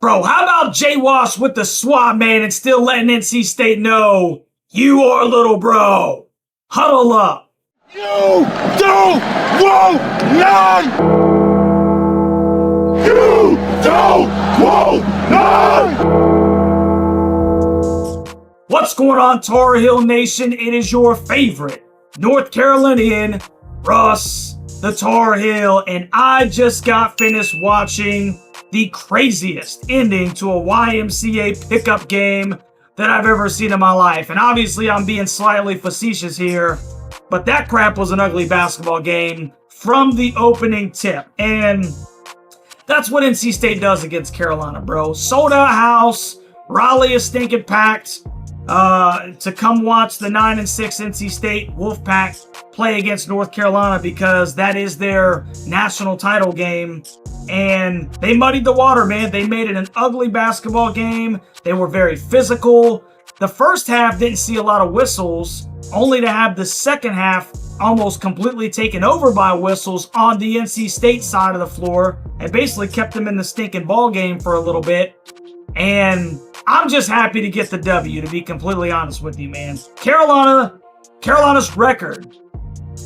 Bro, how about Jay Wash with the swat, man, and still letting NC State know you are little bro? Huddle up. You don't want none! You don't want none! What's going on, Tar Heel Nation? It is your favorite North Carolinian, Russ the Tar Heel, and I just got finished watching the craziest ending to a YMCA pickup game that I've ever seen in my life. And obviously I'm being slightly facetious here, but that crap was an ugly basketball game from the opening tip. And that's what NC State does against Carolina, bro. Sold out house. Raleigh is stinking packed to come watch the 9-6 NC State Wolfpack play against North Carolina, because that is their national title game. And they muddied the water, man. They made it an ugly basketball game. They were very physical. The first half didn't see a lot of whistles, only to have the second half almost completely taken over by whistles on the NC State side of the floor, and basically kept them in the stinking ball game for a little bit. And I'm just happy to get the W, to be completely honest with you, man. Carolina's record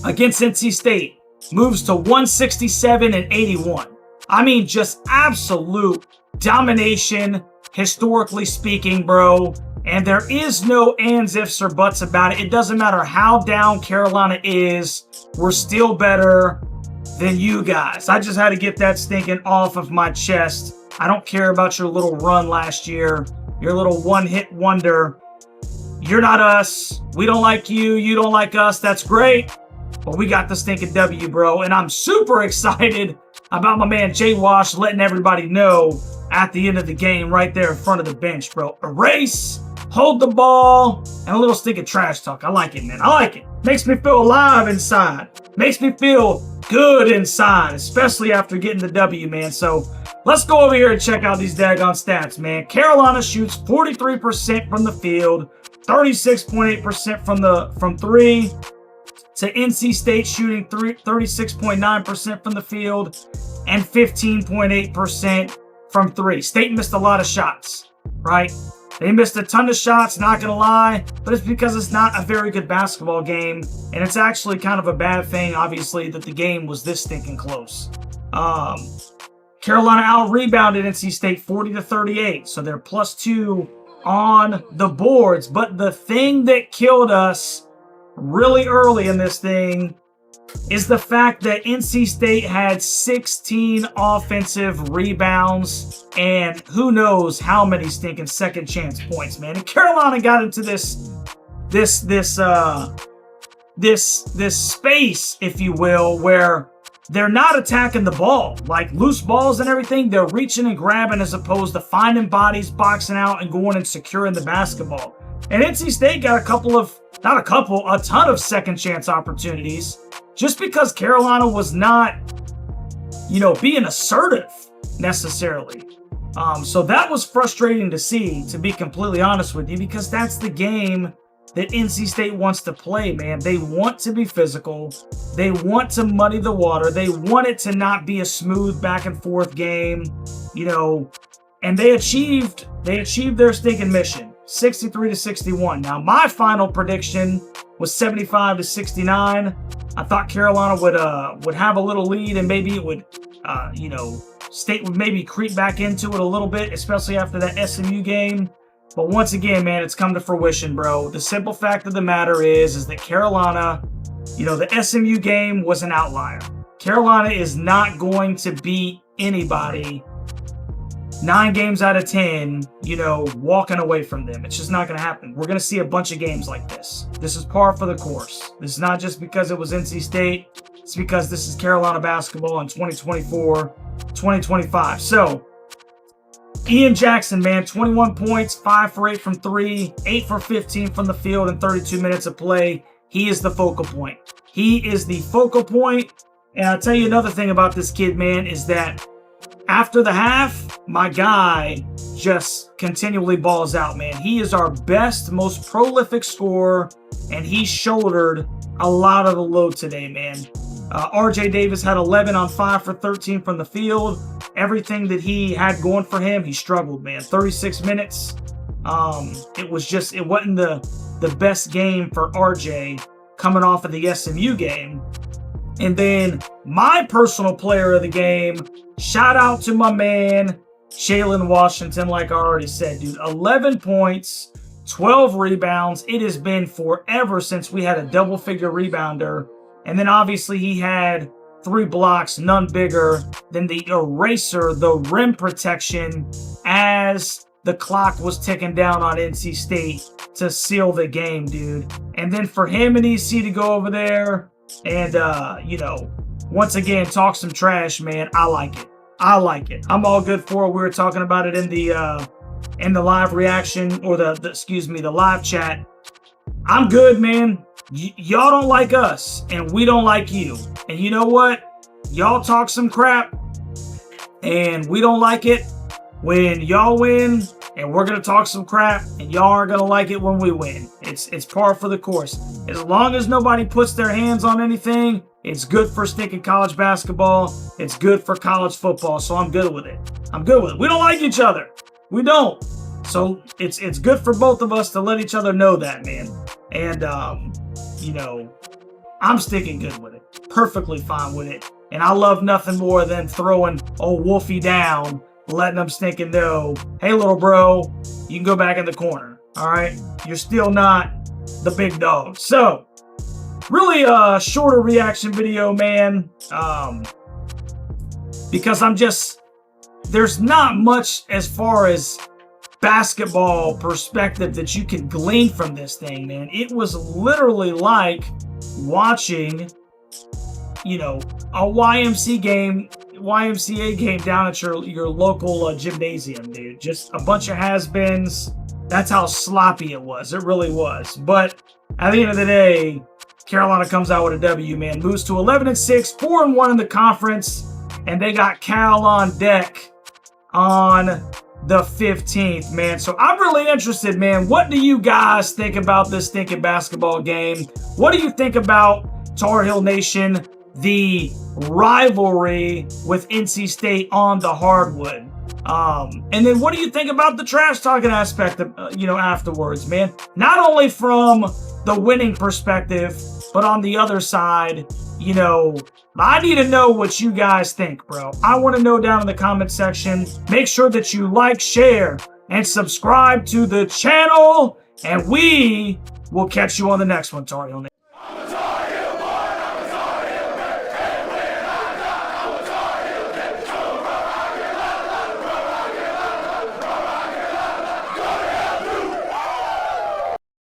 against NC State moves to 167-81. I mean, just absolute domination, historically speaking, bro. And there is no ands, ifs, or buts about it. It doesn't matter how down Carolina is, we're still better than you guys. I just had to get that stinking off of my chest. I don't care about your little run last year, your little one-hit wonder. You're not us. We don't like you. You don't like us. That's great. But we got the stinking W, bro. And I'm super excited about my man Jay Wash letting everybody know at the end of the game right there in front of the bench, bro. Erase, hold the ball, and a little stinking trash talk. I like it, man. I like it. Makes me feel alive inside. Makes me feel good inside, especially after getting the W, man. So let's go over here and check out these daggone stats, man. Carolina shoots 43% from the field, 36.8% from three, to NC State shooting 36.9% from the field and 15.8% from three. State missed a lot of shots, right? They missed a ton of shots, not going to lie, but it's because it's not a very good basketball game, and it's actually kind of a bad thing, obviously, that the game was this stinking close. Carolina out-rebounded NC State 40-38, so they're +2 on the boards. But the thing that killed us really early in this thing is the fact that NC State had 16 offensive rebounds and who knows how many stinking second chance points, man. And Carolina got into this space, if you will, where they're not attacking the ball. Like loose balls and everything, they're reaching and grabbing as opposed to finding bodies, boxing out, and going and securing the basketball. And NC State got a ton of second chance opportunities just because Carolina was not, being assertive necessarily. So that was frustrating to see, to be completely honest with you, because that's the game that NC State wants to play, man. They want to be physical. They want to muddy the water. They want it to not be a smooth back and forth game, and they achieved their stinking mission. 63-61. Now, my final prediction was 75-69. I thought Carolina would have a little lead, and maybe it would, State would maybe creep back into it a little bit, especially after that SMU game. But once again, man, it's come to fruition, bro. The simple fact of the matter is that Carolina, the SMU game was an outlier. Carolina is not going to beat anybody 9 games out of 10, walking away from them. It's just not going to happen. We're going to see a bunch of games like this. This is par for the course. This is not just because it was NC State. It's because this is Carolina basketball in 2024, 2025. So, Ian Jackson, man, 21 points, 5 for 8 from 3, 8 for 15 from the field in 32 minutes of play. He is the focal point. He is the focal point. And I'll tell you another thing about this kid, man, is that after the half, my guy just continually balls out, man. He is our best, most prolific scorer, and he shouldered a lot of the load today, man. RJ Davis had 11 on 5 for 13 from the field, everything that he had going for him, he struggled, man. 36 minutes. It wasn't the best game for RJ coming off of the SMU game. And then my personal player of the game, shout out to my man, Jalen Washington, like I already said, dude. 11 points, 12 rebounds. It has been forever since we had a double-figure rebounder. And then obviously he had 3 blocks, none bigger than the eraser, the rim protection, as the clock was ticking down on NC State to seal the game, dude. And then for him and EC to go over there and, once again, talk some trash, man, I like it. I like it. I'm all good for it. We were talking about it in the live reaction, or the live chat. I'm good, man. Y'all don't like us, and we don't like you. And you know what? Y'all talk some crap, and we don't like it when y'all win, and we're going to talk some crap, and y'all aren't going to like it when we win. It's par for the course. As long as nobody puts their hands on anything, it's good for stinking college basketball. It's good for college football, so I'm good with it. I'm good with it. We don't like each other. We don't. So it's good for both of us to let each other know that, man. And, I'm sticking good with it. Perfectly fine with it. And I love nothing more than throwing old Wolfie down, letting them stinking know, hey, little bro, you can go back in the corner, all right? You're still not the big dog. So, really a shorter reaction video, man, because there's not much as far as basketball perspective that you can glean from this thing, man. It was literally like watching, a YMCA game down at your local gymnasium, dude. Just a bunch of has-beens. That's how sloppy it was. It really was. But at the end of the day, Carolina comes out with a W, man. Moves to 11-6, 4-1 in the conference, and they got Cal on deck on the 15th, man. So I'm really interested, man. What do you guys think about this stinking basketball game? What do you think about Tar Heel Nation, the rivalry with NC State on the hardwood? And then what do you think about the trash talking aspect of, afterwards, man? Not only from the winning perspective, but on the other side, I need to know what you guys think, bro. I want to know down in the comment section. Make sure that you like, share, and subscribe to the channel, and we will catch you on the next one, Tar Heel Nation.